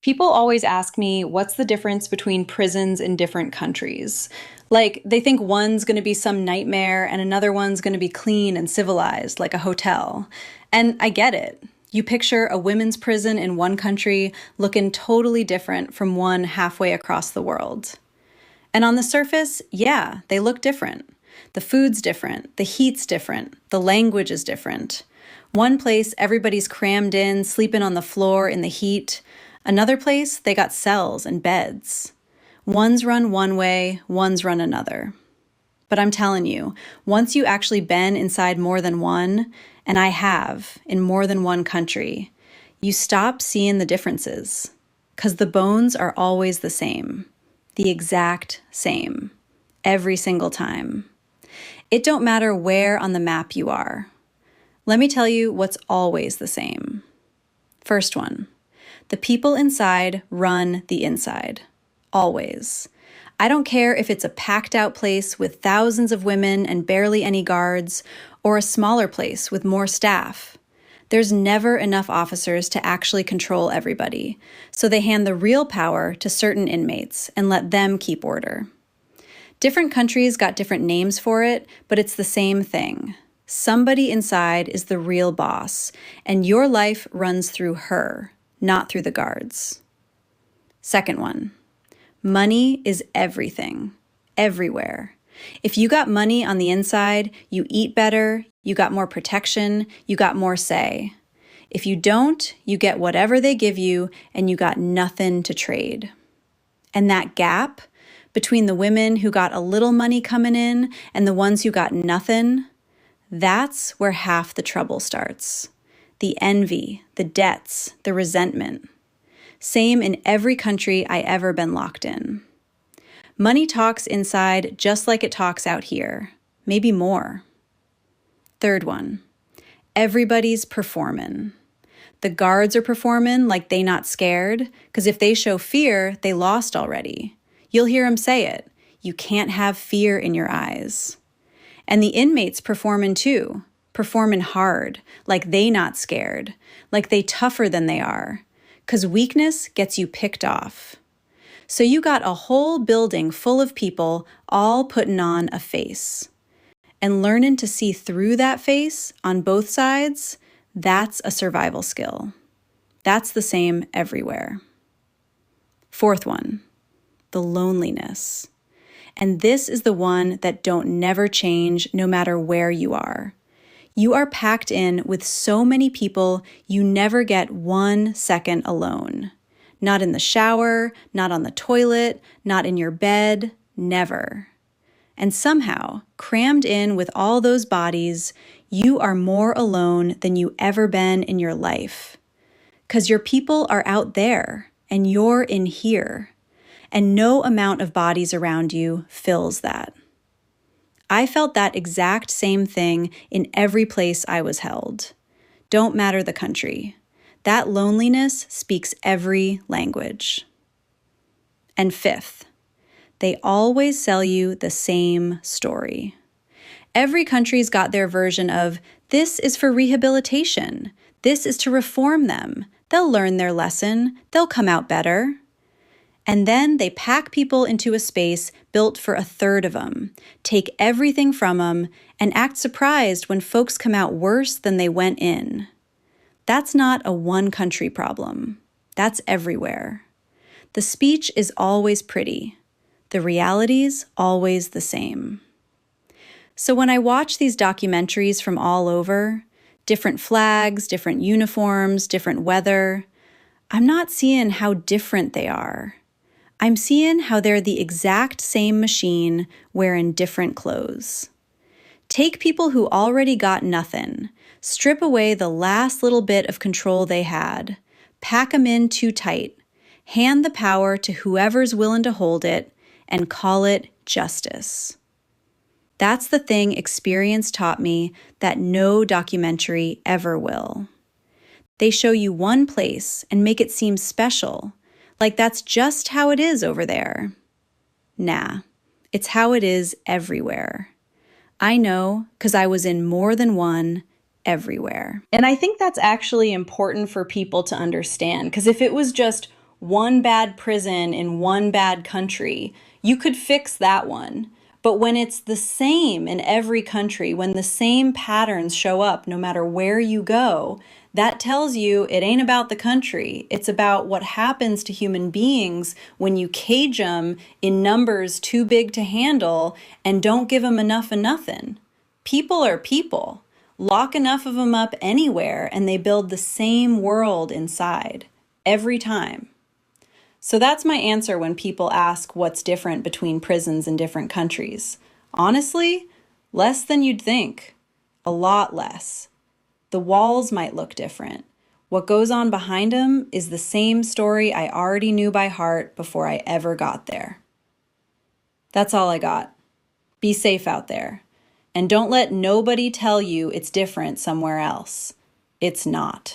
People always ask me what's the difference between prisons in different countries. Like, they think one's going to be some nightmare and another one's going to be clean and civilized, like a hotel. And I get it. You picture a women's prison in one country looking totally different from one halfway across the world. And on the surface, yeah, they look different. The food's different, the heat's different, the language is different. One place, everybody's crammed in, sleeping on the floor in the heat. Another place, they got cells and beds. One's run one way, one's run another. But I'm telling you, once you actually been inside more than one, and I have in more than one country, you stop seeing the differences. 'Cause the bones are always the same. The exact same. Every single time. It don't matter where on the map you are. Let me tell you what's always the same. First one, the people inside run the inside. Always. I don't care if it's a packed out place with thousands of women and barely any guards, or a smaller place with more staff. There's never enough officers to actually control everybody, so they hand the real power to certain inmates and let them keep order. Different countries got different names for it, but it's the same thing. Somebody inside is the real boss, and your life runs through her, not through the guards. Second one, money is everything, everywhere. If you got money on the inside, you eat better, you got more protection, you got more say. If you don't, you get whatever they give you, and you got nothing to trade. And that gap between the women who got a little money coming in and the ones who got nothing, that's where half the trouble starts. The envy, the debts, the resentment. Same in every country I ever been locked in. Money talks inside just like it talks out here, maybe more. Third one, everybody's performing. The guards are performing like they not scared, because if they show fear, they lost already. You'll hear them say it. You can't have fear in your eyes. And the inmates performing too, performing hard, like they not scared, like they tougher than they are, because weakness gets you picked off. So you got a whole building full of people all putting on a face. And learning to see through that face on both sides, that's a survival skill. That's the same everywhere. Fourth one, the loneliness. And this is the one that don't never change no matter where you are. You are packed in with so many people, you never get 1 second alone. Not in the shower, not on the toilet, not in your bed, never. And somehow, crammed in with all those bodies, you are more alone than you ever been in your life. 'Cause your people are out there, and you're in here. And no amount of bodies around you fills that. I felt that exact same thing in every place I was held. Don't matter the country. That loneliness speaks every language. And fifth, they always sell you the same story. Every country's got their version of, this is for rehabilitation. This is to reform them. They'll learn their lesson. They'll come out better. And then they pack people into a space built for a third of them, take everything from them, and act surprised when folks come out worse than they went in. That's not a one-country problem. That's everywhere. The speech is always pretty. The reality's always the same. So when I watch these documentaries from all over, different flags, different uniforms, different weather, I'm not seeing how different they are. I'm seeing how they're the exact same machine wearing different clothes. Take people who already got nothing, strip away the last little bit of control they had, pack them in too tight, hand the power to whoever's willing to hold it, and call it justice. That's the thing experience taught me that no documentary ever will. They show you one place and make it seem special, like that's just how it is over there. Nah, it's how it is everywhere. I know, 'cause I was in more than one, everywhere. And I think that's actually important for people to understand, because if it was just one bad prison in one bad country, you could fix that one. But when it's the same in every country, when the same patterns show up no matter where you go, that tells you it ain't about the country. It's about what happens to human beings when you cage them in numbers too big to handle and don't give them enough of nothing. People are people. Lock enough of them up anywhere and they build the same world inside every time. So that's my answer when people ask what's different between prisons in different countries. Honestly, less than you'd think. A lot less. The walls might look different. What goes on behind them is the same story I already knew by heart before I ever got there. That's all I got. Be safe out there. And don't let nobody tell you it's different somewhere else. It's not.